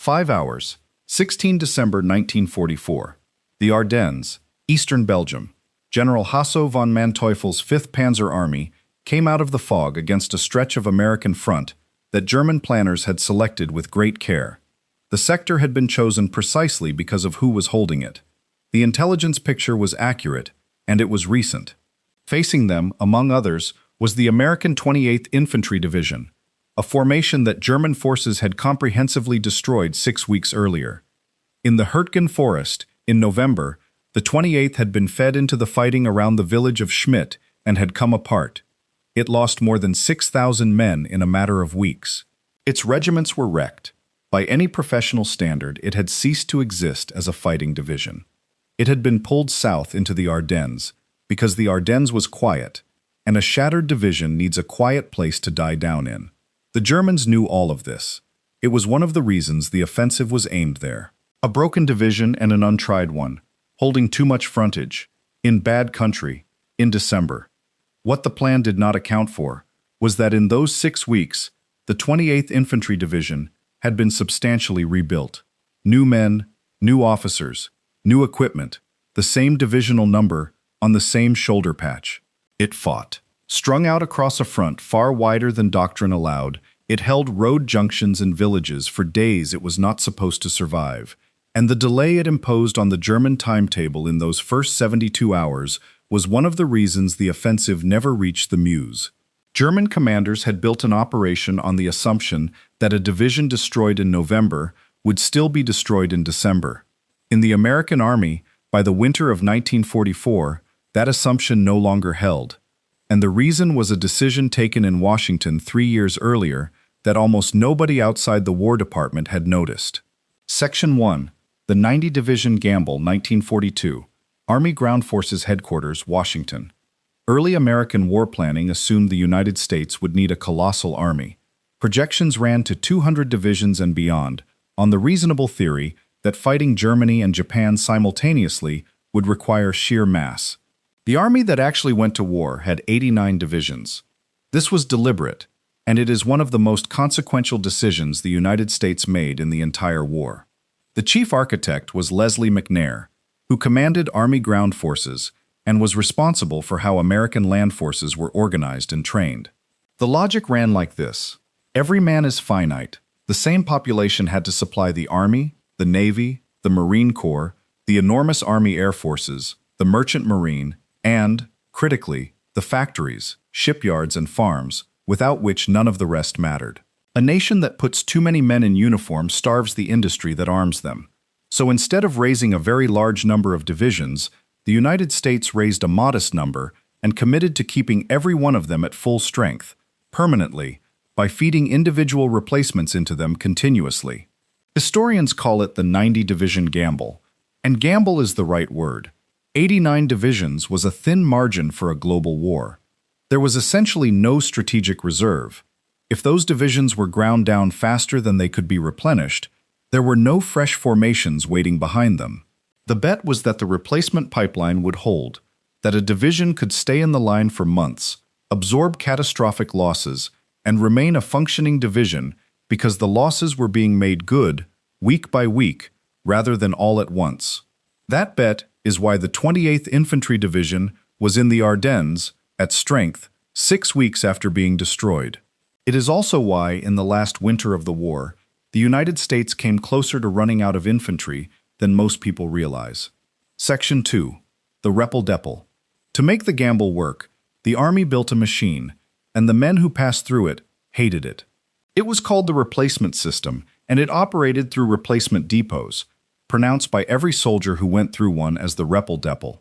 5 hours, 16 December 1944. The Ardennes, Eastern Belgium. General Hasso von Manteuffel's 5th Panzer Army came out of the fog against a stretch of American front that German planners had selected with great care. The sector had been chosen precisely because of who was holding it. The intelligence picture was accurate, and it was recent. Facing them, among others, was the American 28th Infantry Division, a formation that German forces had comprehensively destroyed 6 weeks earlier. In the Hürtgen Forest, in November, the 28th had been fed into the fighting around the village of Schmidt and had come apart. It lost more than 6,000 men in a matter of weeks. Its regiments were wrecked. By any professional standard, it had ceased to exist as a fighting division. It had been pulled south into the Ardennes, because the Ardennes was quiet, and a shattered division needs a quiet place to die down in. The Germans knew all of this. It was one of the reasons the offensive was aimed there. A broken division and an untried one, holding too much frontage, in bad country, in December. What the plan did not account for was that in those 6 weeks, the 28th Infantry Division had been substantially rebuilt. New men, new officers, new equipment, the same divisional number on the same shoulder patch. It fought. Strung out across a front far wider than doctrine allowed, it held road junctions and villages for days it was not supposed to survive, and the delay it imposed on the German timetable in those first 72 hours was one of the reasons the offensive never reached the Meuse. German commanders had built an operation on the assumption that a division destroyed in November would still be destroyed in December. In the American Army, by the winter of 1944, that assumption no longer held, and the reason was a decision taken in Washington 3 years earlier that almost nobody outside the War Department had noticed. Section 1, the 90 Division Gamble, 1942, Army Ground Forces Headquarters, Washington. Early American war planning assumed the United States would need a colossal army. Projections ran to 200 divisions and beyond, on the reasonable theory that fighting Germany and Japan simultaneously would require sheer mass. The army that actually went to war had 89 divisions. This was deliberate, and it is one of the most consequential decisions the United States made in the entire war. The chief architect was Leslie McNair, who commanded Army Ground Forces and was responsible for how American land forces were organized and trained. The logic ran like this. Every man is finite. The same population had to supply the Army, the Navy, the Marine Corps, the enormous Army Air Forces, the Merchant Marine, and, critically, the factories, shipyards, and farms, without which none of the rest mattered. A nation that puts too many men in uniform starves the industry that arms them. So instead of raising a very large number of divisions, the United States raised a modest number and committed to keeping every one of them at full strength, permanently, by feeding individual replacements into them continuously. Historians call it the 90 Division Gamble, and gamble is the right word. 89 divisions was a thin margin for a global war. There was essentially no strategic reserve. If those divisions were ground down faster than they could be replenished, there were no fresh formations waiting behind them. The bet was that the replacement pipeline would hold, that a division could stay in the line for months, absorb catastrophic losses, and remain a functioning division because the losses were being made good, week by week, rather than all at once. That bet is why the 28th Infantry Division was in the Ardennes, at strength, 6 weeks after being destroyed. It is also why, in the last winter of the war, the United States came closer to running out of infantry than most people realize. Section 2. The Repel-Deppel. To make the gamble work, the Army built a machine, and the men who passed through it hated it. It was called the replacement system, and it operated through replacement depots, pronounced by every soldier who went through one as the Repel-Deppel.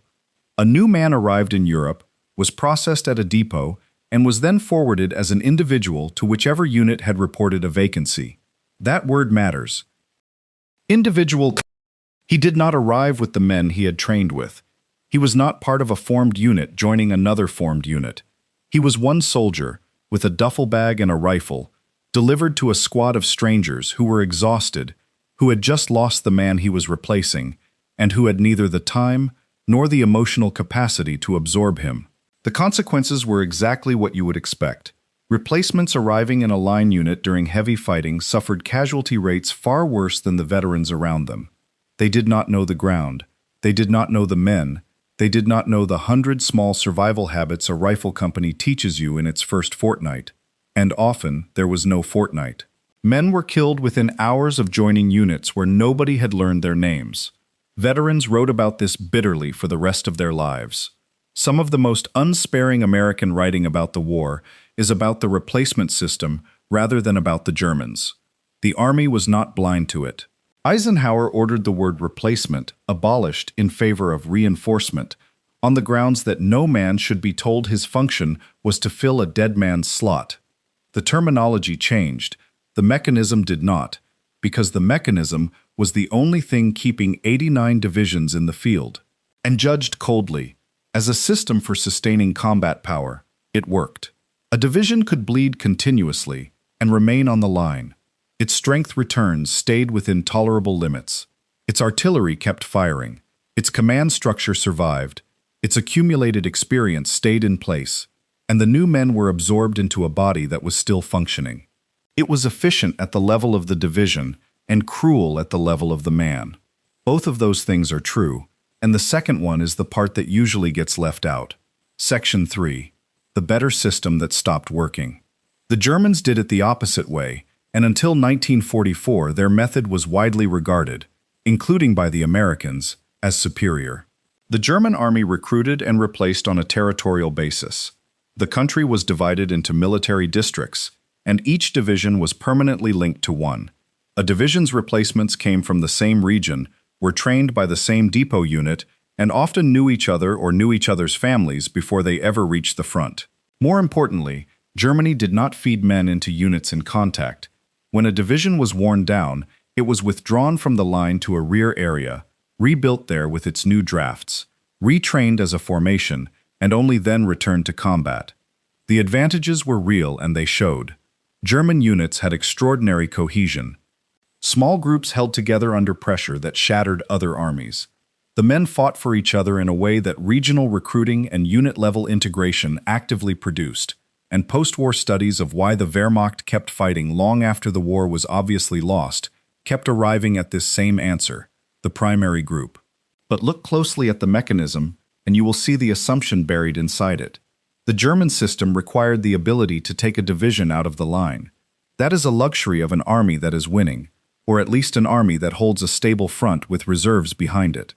A new man arrived in Europe, was processed at a depot, and was then forwarded as an individual to whichever unit had reported a vacancy. That word matters. Individual. He did not arrive with the men he had trained with. He was not part of a formed unit joining another formed unit. He was one soldier, with a duffel bag and a rifle, delivered to a squad of strangers who were exhausted, who had just lost the man he was replacing, and who had neither the time nor the emotional capacity to absorb him. The consequences were exactly what you would expect. Replacements arriving in a line unit during heavy fighting suffered casualty rates far worse than the veterans around them. They did not know the ground. They did not know the men. They did not know the 100 small survival habits a rifle company teaches you in its first fortnight. And often, there was no fortnight. Men were killed within hours of joining units where nobody had learned their names. Veterans wrote about this bitterly for the rest of their lives. Some of the most unsparing American writing about the war is about the replacement system rather than about the Germans. The army was not blind to it. Eisenhower ordered the word replacement abolished in favor of reinforcement, on the grounds that no man should be told his function was to fill a dead man's slot. The terminology changed. The mechanism did not, because the mechanism was the only thing keeping 89 divisions in the field. And judged coldly, as a system for sustaining combat power, it worked. A division could bleed continuously and remain on the line. Its strength returns stayed within tolerable limits. Its artillery kept firing. Its command structure survived. Its accumulated experience stayed in place, and the new men were absorbed into a body that was still functioning. It was efficient at the level of the division and cruel at the level of the man. Both of those things are true, and the second one is the part that usually gets left out. Section 3. The better system that stopped working. The Germans did it the opposite way, and until 1944 their method was widely regarded, including by the Americans, as superior. The German army recruited and replaced on a territorial basis. The country was divided into military districts, and each division was permanently linked to one. A division's replacements came from the same region, were trained by the same depot unit, and often knew each other or knew each other's families before they ever reached the front. More importantly, Germany did not feed men into units in contact. When a division was worn down, it was withdrawn from the line to a rear area, rebuilt there with its new drafts, retrained as a formation, and only then returned to combat. The advantages were real and they showed. German units had extraordinary cohesion. Small groups held together under pressure that shattered other armies. The men fought for each other in a way that regional recruiting and unit-level integration actively produced, and post-war studies of why the Wehrmacht kept fighting long after the war was obviously lost kept arriving at this same answer, the primary group. But look closely at the mechanism, and you will see the assumption buried inside it. The German system required the ability to take a division out of the line. That is a luxury of an army that is winning, or at least an army that holds a stable front with reserves behind it.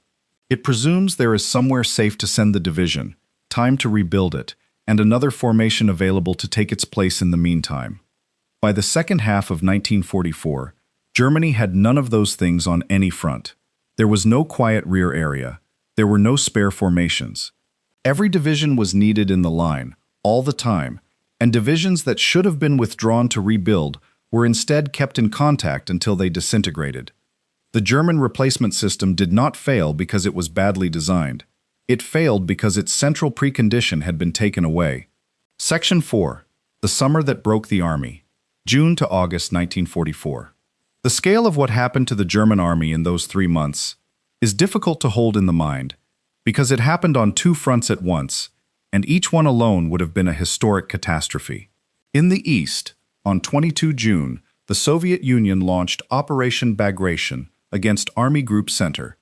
It presumes there is somewhere safe to send the division, time to rebuild it, and another formation available to take its place in the meantime. By the second half of 1944, Germany had none of those things on any front. There was no quiet rear area. There were no spare formations. Every division was needed in the line, all the time, and divisions that should have been withdrawn to rebuild were instead kept in contact until they disintegrated. The German replacement system did not fail because it was badly designed. It failed because its central precondition had been taken away. Section 4. The Summer That Broke the Army. June to August 1944. The scale of what happened to the German army in those 3 months is difficult to hold in the mind because it happened on 2 fronts at once, and each one alone would have been a historic catastrophe. In the East, on 22 June, the Soviet Union launched Operation Bagration against Army Group Center.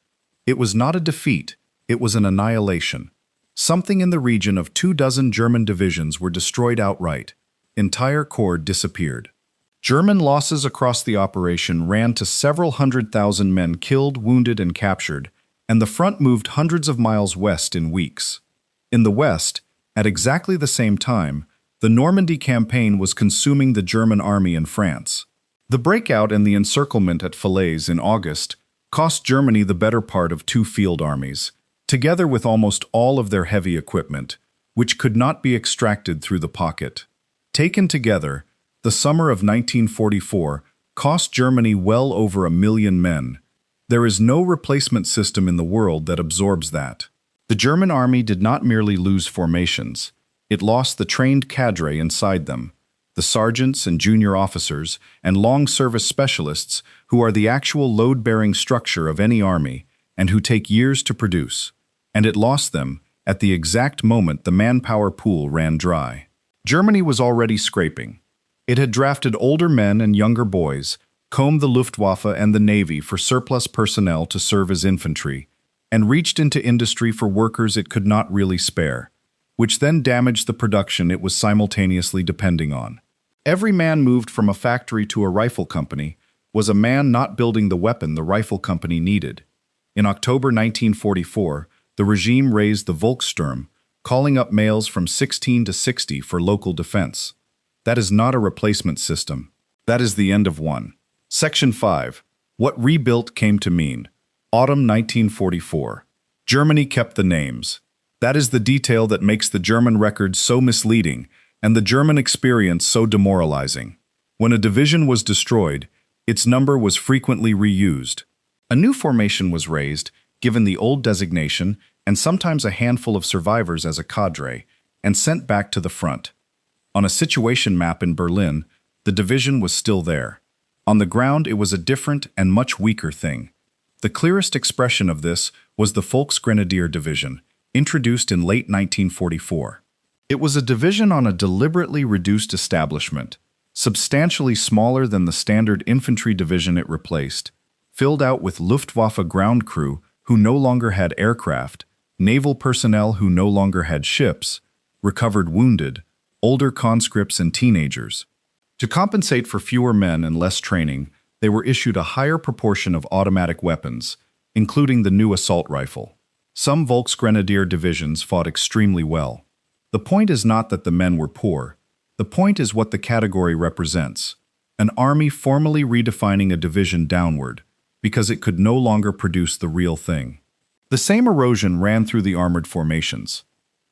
It was not a defeat, it was an annihilation. Something in the region of 24 German divisions were destroyed outright. Entire corps disappeared. German losses across the operation ran to several 100,000 men killed, wounded, and captured, and the front moved hundreds of miles west in weeks. In the West, at exactly the same time, the Normandy campaign was consuming the German army in France. The breakout and the encirclement at Falaise in August cost Germany the better part of 2 field armies, together with almost all of their heavy equipment, which could not be extracted through the pocket. Taken together, the summer of 1944 cost Germany well over 1 million men. There is no replacement system in the world that absorbs that. The German army did not merely lose formations. It lost the trained cadre inside them, the sergeants and junior officers and long-service specialists who are the actual load-bearing structure of any army and who take years to produce. And it lost them at the exact moment the manpower pool ran dry. Germany was already scraping. It had drafted older men and younger boys, combed the Luftwaffe and the Navy for surplus personnel to serve as infantry, and reached into industry for workers it could not really spare, which then damaged the production it was simultaneously depending on. Every man moved from a factory to a rifle company was a man not building the weapon the rifle company needed. In October 1944, the regime raised the Volkssturm, calling up males from 16 to 60 for local defense. That is not a replacement system. That is the end of one. Section 5. What rebuilt came to mean. Autumn 1944. Germany kept the names. That is the detail that makes the German records so misleading and the German experience so demoralizing. When a division was destroyed, its number was frequently reused. A new formation was raised, given the old designation and sometimes a handful of survivors as a cadre, and sent back to the front. On a situation map in Berlin, the division was still there. On the ground, it was a different and much weaker thing. The clearest expression of this was the Volksgrenadier Division, introduced in late 1944. It was a division on a deliberately reduced establishment, substantially smaller than the standard infantry division it replaced, filled out with Luftwaffe ground crew who no longer had aircraft, naval personnel who no longer had ships, recovered wounded, older conscripts and teenagers. To compensate for fewer men and less training, they were issued a higher proportion of automatic weapons, including the new assault rifle. Some Volksgrenadier divisions fought extremely well. The point is not that the men were poor. The point is what the category represents. An army formally redefining a division downward, because it could no longer produce the real thing. The same erosion ran through the armored formations.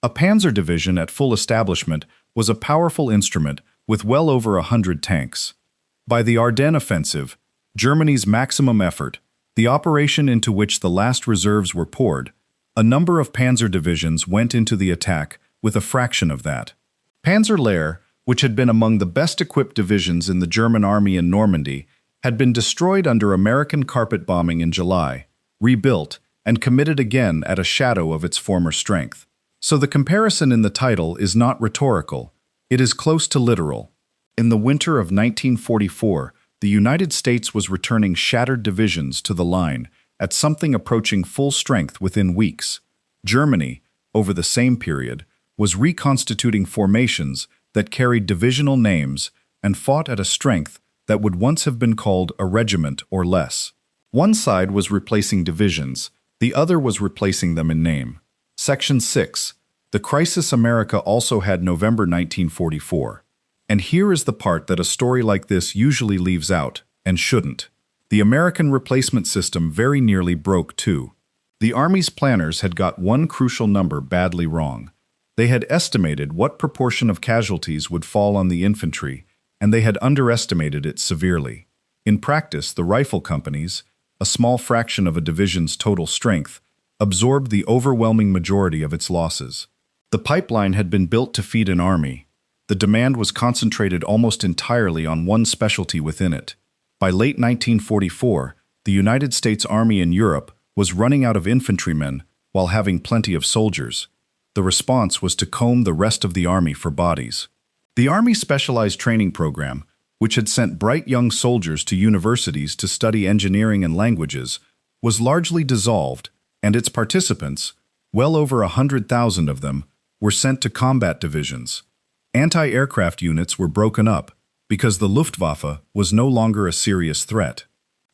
A panzer division at full establishment was a powerful instrument with well over 100 tanks. By the Ardennes offensive, Germany's maximum effort, the operation into which the last reserves were poured, a number of panzer divisions went into the attack with a fraction of that. Panzer Lehr, which had been among the best-equipped divisions in the German army in Normandy, had been destroyed under American carpet bombing in July, rebuilt, and committed again at a shadow of its former strength. So the comparison in the title is not rhetorical, it is close to literal. In the winter of 1944, the United States was returning shattered divisions to the line at something approaching full strength within weeks. Germany, over the same period, was reconstituting formations that carried divisional names and fought at a strength that would once have been called a regiment or less. One side was replacing divisions, the other was replacing them in name. Section 6. The crisis America also had November 1944. And here is the part that a story like this usually leaves out, and shouldn't. The American replacement system very nearly broke too. The Army's planners had got one crucial number badly wrong. They had estimated what proportion of casualties would fall on the infantry, and they had underestimated it severely. In practice, the rifle companies, a small fraction of a division's total strength, absorbed the overwhelming majority of its losses. The pipeline had been built to feed an army. The demand was concentrated almost entirely on one specialty within it. By late 1944, the United States Army in Europe was running out of infantrymen while having plenty of soldiers. The response was to comb the rest of the army for bodies. The Army's specialized training program, which had sent bright young soldiers to universities to study engineering and languages, was largely dissolved, and its participants, well over 100,000 of them, were sent to combat divisions. Anti-aircraft units were broken up because the Luftwaffe was no longer a serious threat.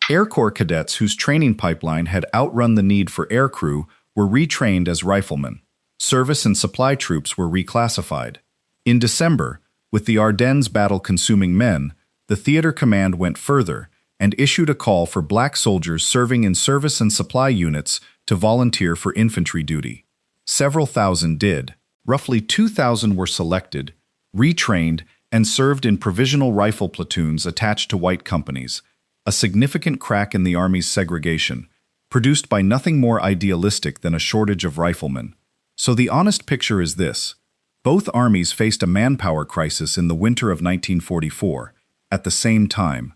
Air Corps cadets whose training pipeline had outrun the need for aircrew were retrained as riflemen. Service and supply troops were reclassified. In December, with the Ardennes battle consuming men, the theater command went further and issued a call for black soldiers serving in service and supply units to volunteer for infantry duty. Several thousand did. Roughly 2,000 were selected, retrained, and served in provisional rifle platoons attached to white companies, a significant crack in the Army's segregation, produced by nothing more idealistic than a shortage of riflemen. So the honest picture is this. Both armies faced a manpower crisis in the winter of 1944, at the same time.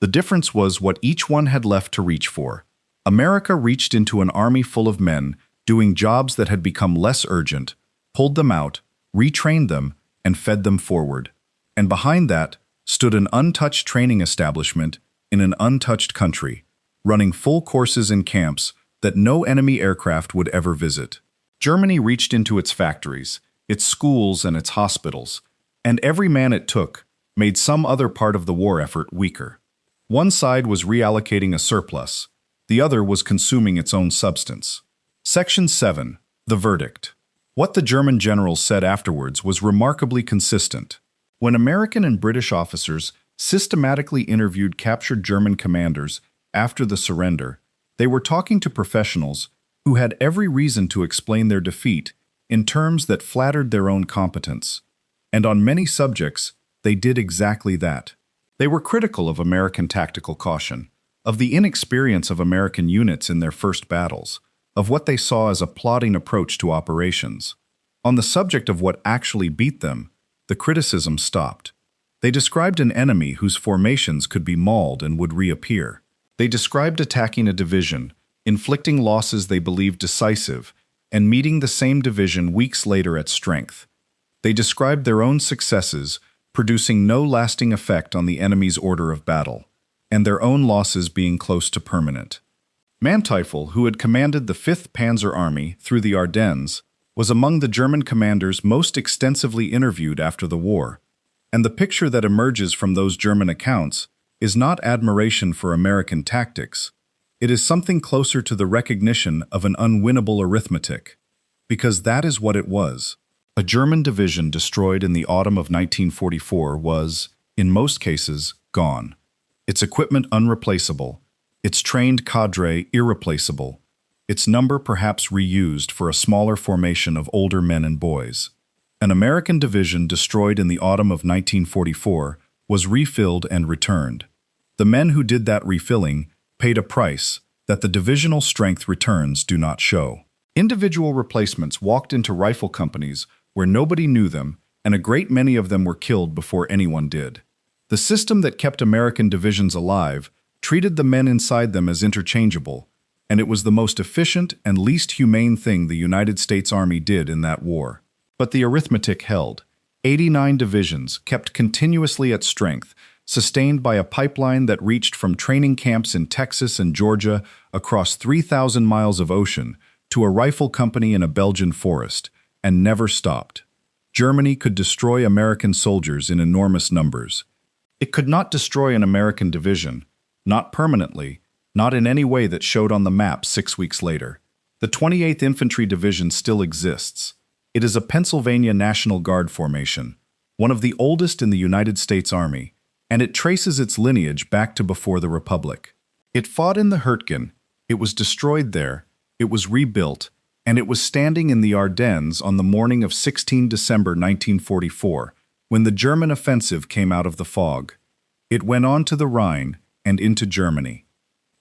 The difference was what each one had left to reach for. America reached into an army full of men doing jobs that had become less urgent, pulled them out, retrained them, and fed them forward. And behind that stood an untouched training establishment in an untouched country, running full courses in camps that no enemy aircraft would ever visit. Germany reached into its factories, its schools, and its hospitals, and every man it took made some other part of the war effort weaker. One side was reallocating a surplus, the other was consuming its own substance. Section 7. The Verdict. What the German generals said afterwards was remarkably consistent. When American and British officers systematically interviewed captured German commanders after the surrender, they were talking to professionals who had every reason to explain their defeat in terms that flattered their own competence. And on many subjects, they did exactly that. They were critical of American tactical caution, of the inexperience of American units in their first battles, of what they saw as a plodding approach to operations. On the subject of what actually beat them, the criticism stopped. They described an enemy whose formations could be mauled and would reappear. They described attacking a division, inflicting losses they believed decisive, and meeting the same division weeks later at strength. They described their own successes, producing no lasting effect on the enemy's order of battle, and their own losses being close to permanent. Manteuffel, who had commanded the 5th Panzer Army through the Ardennes, was among the German commanders most extensively interviewed after the war, and the picture that emerges from those German accounts is not admiration for American tactics. It is something closer to the recognition of an unwinnable arithmetic, because that is what it was. A German division destroyed in the autumn of 1944 was, in most cases, gone. Its equipment unreplaceable, its trained cadre irreplaceable, its number perhaps reused for a smaller formation of older men and boys. An American division destroyed in the autumn of 1944 was refilled and returned. The men who did that refilling paid a price that the divisional strength returns do not show. Individual replacements walked into rifle companies where nobody knew them, and a great many of them were killed before anyone did. The system that kept American divisions alive treated the men inside them as interchangeable, and it was the most efficient and least humane thing the United States Army did in that war. But the arithmetic held. 89 divisions, kept continuously at strength, sustained by a pipeline that reached from training camps in Texas and Georgia across 3,000 miles of ocean to a rifle company in a Belgian forest, and never stopped. Germany could destroy American soldiers in enormous numbers. It could not destroy an American division, not permanently, not in any way that showed on the map 6 weeks later. The 28th Infantry Division still exists. It is a Pennsylvania National Guard formation, one of the oldest in the United States Army, and it traces its lineage back to before the Republic. It fought in the Hürtgen, it was destroyed there, it was rebuilt, and it was standing in the Ardennes on the morning of 16 December 1944, when the German offensive came out of the fog. It went on to the Rhine and into Germany.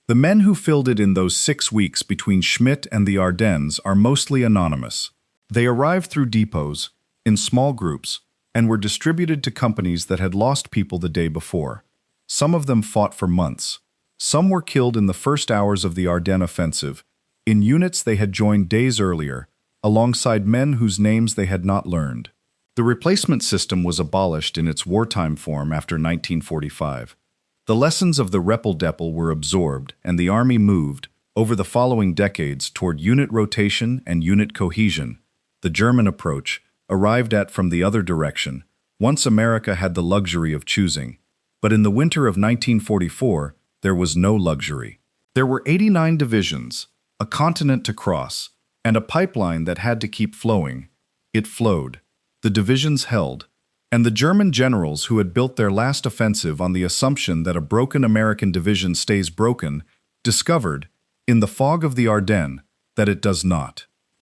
The men who filled it in those 6 weeks between Schmidt and the Ardennes are mostly anonymous. They arrived through depots, in small groups, and were distributed to companies that had lost people the day before. Some of them fought for months. Some were killed in the first hours of the Ardennes offensive, in units they had joined days earlier, alongside men whose names they had not learned. The replacement system was abolished in its wartime form after 1945. The lessons of the Repeldeppel were absorbed, and the Army moved, over the following decades, toward unit rotation and unit cohesion. The German approach, arrived at from the other direction, once America had the luxury of choosing. But in the winter of 1944, there was no luxury. There were 89 divisions, a continent to cross, and a pipeline that had to keep flowing. It flowed. The divisions held. And the German generals who had built their last offensive on the assumption that a broken American division stays broken, discovered, in the fog of the Ardennes, that it does not.